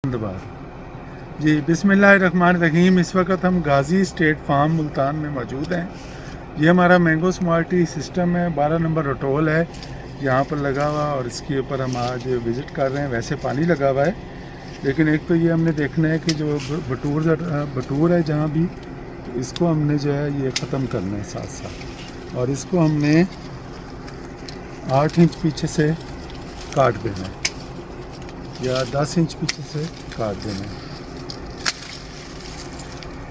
धन्यवाद जी। बिस्मिल्लाहिर्रहमानिर्रहीम। इस वक्त हम गाज़ी स्टेट फार्म मुल्तान में मौजूद हैं। ये हमारा मैंगो स्मार्ट टी सिस्टम है, 12 नंबर रटोल है यहाँ पर लगा हुआ, और इसके ऊपर हम आज विज़िट कर रहे हैं। वैसे पानी लगा हुआ है, लेकिन एक तो ये हमने देखना है कि जो बटूर है जहाँ भी, तो इसको हमने जो है ये ख़त्म करना है साथ साथ, और इसको हमने 8 इंच पीछे से काट देना है या 10 इंच पीछे से काट देना है।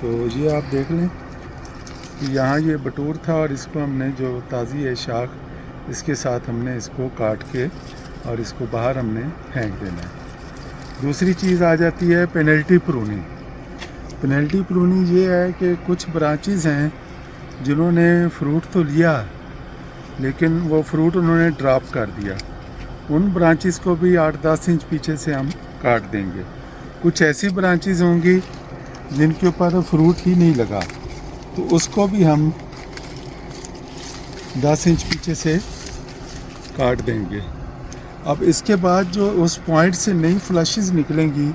तो ये आप देख लें कि यहाँ ये बटूर था, और इसको हमने जो ताज़ी है शाख, इसके साथ हमने इसको काट के और इसको बाहर हमने फेंक देना है। दूसरी चीज़ आ जाती है पेनल्टी प्रूनिंग। पेनल्टी प्रूनिंग ये है कि कुछ ब्रांचेस हैं जिन्होंने फ्रूट तो लिया, लेकिन वो फ्रूट उन्होंने ड्रॉप कर दिया। उन ब्रांचेस को भी 8-10 इंच पीछे से हम काट देंगे। कुछ ऐसी ब्रांचेस होंगी जिनके ऊपर फ्रूट ही नहीं लगा, तो उसको भी हम 10 इंच पीछे से काट देंगे। अब इसके बाद जो उस पॉइंट से नई फ्लशेस निकलेंगी,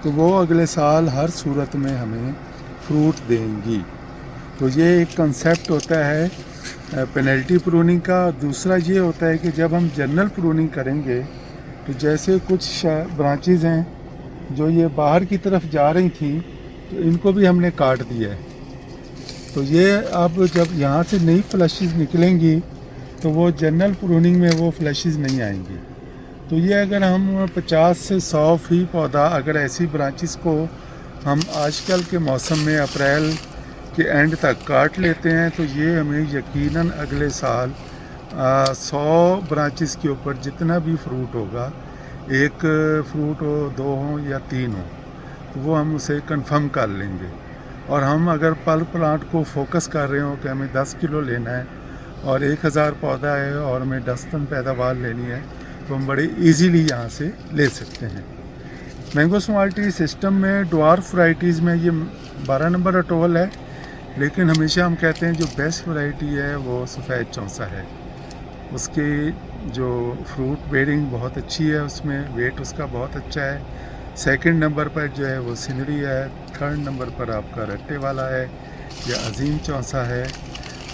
तो वो अगले साल हर सूरत में हमें फ्रूट देंगी। तो ये एक कंसेप्ट होता है पेनल्टी प्रूनिंग का। दूसरा ये होता है कि जब हम जनरल प्रूनिंग करेंगे, तो जैसे कुछ ब्रांचेस हैं जो ये बाहर की तरफ जा रही थी, तो इनको भी हमने काट दिया है। तो ये अब जब यहाँ से नई फ्लशेस निकलेंगी, तो वो जनरल प्रूनिंग में वो फ्लशेस नहीं आएंगी। तो ये अगर हम 50 से 100 फी पौधा, अगर ऐसी ब्रांचेस को हम आजकल के मौसम में अप्रैल के एंड तक काट लेते हैं, तो ये हमें यकीनन अगले साल 100 ब्रांचेस के ऊपर जितना भी फ्रूट होगा, एक फ्रूट हो, 2 हो या 3 हो, तो वो हम उसे कंफर्म कर लेंगे। और हम अगर पल प्लांट को फोकस कर रहे हो कि हमें 10 किलो लेना है और 1000 पौधा है और हमें 10 टन पैदावार लेनी है, तो हम बड़े इजीली यहाँ से ले सकते हैं। मैंगो स्मार्ट टी सिस्टम में ड्वार्फ वैराइटीज़ में ये 12 नंबर रटोल है, लेकिन हमेशा हम कहते हैं जो बेस्ट वैरायटी है वो सफ़ेद चौंसा है। उसकी जो फ्रूट बेयरिंग बहुत अच्छी है, उसमें वेट उसका बहुत अच्छा है। सेकंड नंबर पर जो है वो सिंदरी है, थर्ड नंबर पर आपका रट्टे वाला है या अजीम चौंसा है,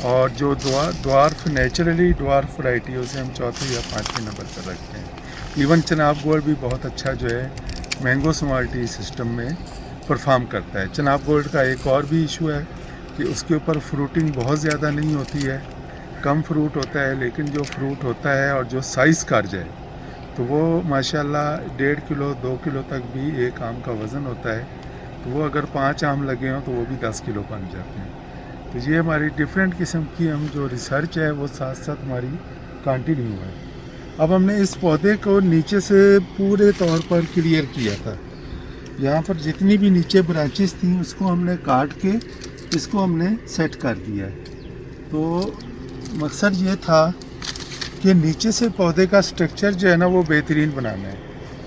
और जो ड्वार्फ नेचुरली ड्वार्फ वैरायटी है उसे हम चौथे या 5वें नंबर पर रखते हैं। इवन चनाब गोल्ड भी बहुत अच्छा जो है मैंगो स्मार्ट टी सिस्टम में परफॉर्म करता है। चनाब गोल्ड का एक और भी इशू है कि उसके ऊपर फ्रूटिंग बहुत ज़्यादा नहीं होती है, कम फ्रूट होता है, लेकिन जो फ्रूट होता है और जो साइज़ कर जाए, तो वो माशाल्लाह 1.5 किलो 2 किलो तक भी एक आम का वज़न होता है। तो वो अगर 5 आम लगे हों तो वो भी 10 किलो बन जाते हैं। तो ये हमारी डिफरेंट किस्म की हम जो रिसर्च है वो साथ साथ हमारी कंटिन्यू है। अब हमने इस पौधे को नीचे से पूरे तौर पर क्लियर किया था। यहाँ पर जितनी भी नीचे ब्रांचेस थी उसको हमने काट के इसको हमने सेट कर दिया है। तो मकसद ये था कि नीचे से पौधे का स्ट्रक्चर जो है ना वो बेहतरीन बनाना है।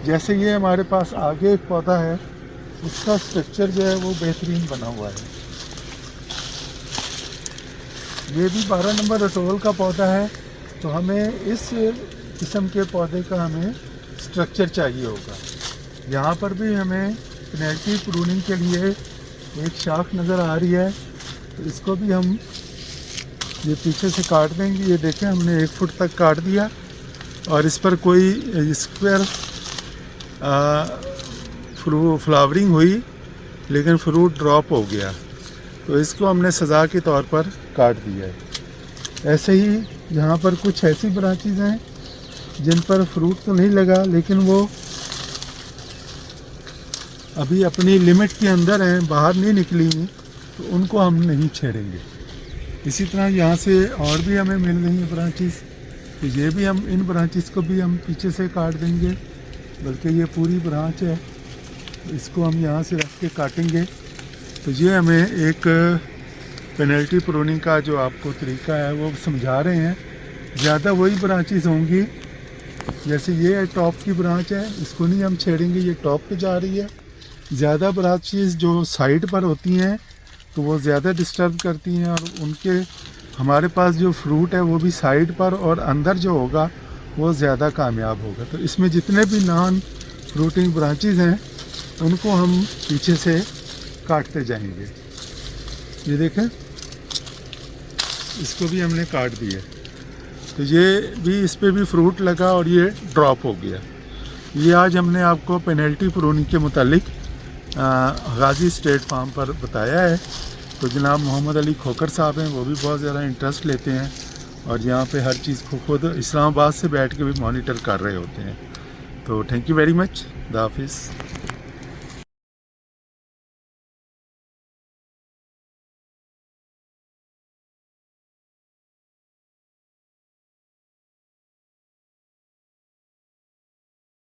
जैसे ये हमारे पास आगे एक पौधा है, उसका स्ट्रक्चर जो है वो बेहतरीन बना हुआ है। ये भी 12 नंबर रटोल का पौधा है, तो हमें इस किस्म के पौधे का हमें स्ट्रक्चर चाहिए होगा। यहाँ पर भी हमें पेनल्टी प्रूनिंग के लिए एक शाख नज़र आ रही है, तो इसको भी हम ये पीछे से काट देंगे। ये देखें, हमने 1 फुट तक काट दिया, और इस पर कोई स्क्वायर फ्लावरिंग हुई, लेकिन फ्रूट ड्रॉप हो गया, तो इसको हमने सज़ा के तौर पर काट दिया है। ऐसे ही यहाँ पर कुछ ऐसी ब्रांचेस हैं जिन पर फ्रूट तो नहीं लगा, लेकिन वो अभी अपनी लिमिट के अंदर हैं, बाहर नहीं निकली हुई, तो उनको हम नहीं छेड़ेंगे। इसी तरह यहाँ से और भी हमें मिल रही हैं ब्रांचेस, तो ये भी हम इन ब्रांचेस को भी हम पीछे से काट देंगे, बल्कि ये पूरी ब्रांच है, तो इसको हम यहाँ से रख के काटेंगे। तो ये हमें एक पेनल्टी प्रूनिंग का जो आपको तरीका है वो समझा रहे हैं। ज़्यादा वही ब्रांचेस होंगी, जैसे ये टॉप की ब्रांच है, इसको नहीं हम छेड़ेंगे, ये टॉप पे जा रही है। ज़्यादा ब्रांचेस जो साइड पर होती हैं तो वो ज़्यादा डिस्टर्ब करती हैं, और उनके हमारे पास जो फ्रूट है वो भी साइड पर और अंदर जो होगा वो ज़्यादा कामयाब होगा। तो इसमें जितने भी नॉन फ्रूटिंग ब्रांचेस हैं उनको हम पीछे से काटते जाएंगे। ये देखें, इसको भी हमने काट दिया, तो ये भी, इस पे भी फ्रूट लगा और ये ड्रॉप हो गया। ये आज हमने आपको पेनल्टी प्रूनिंग के मुतालिक गाजी स्टेट फार्म पर बताया है। तो जनाब मोहम्मद अली खोकर साहब हैं, वो भी बहुत ज़्यादा इंटरेस्ट लेते हैं और यहाँ पे हर चीज़ को खुद इस्लामाबाद से बैठ के भी मॉनिटर कर रहे होते हैं। तो थैंक यू वेरी मच, खुदा हाफिज़।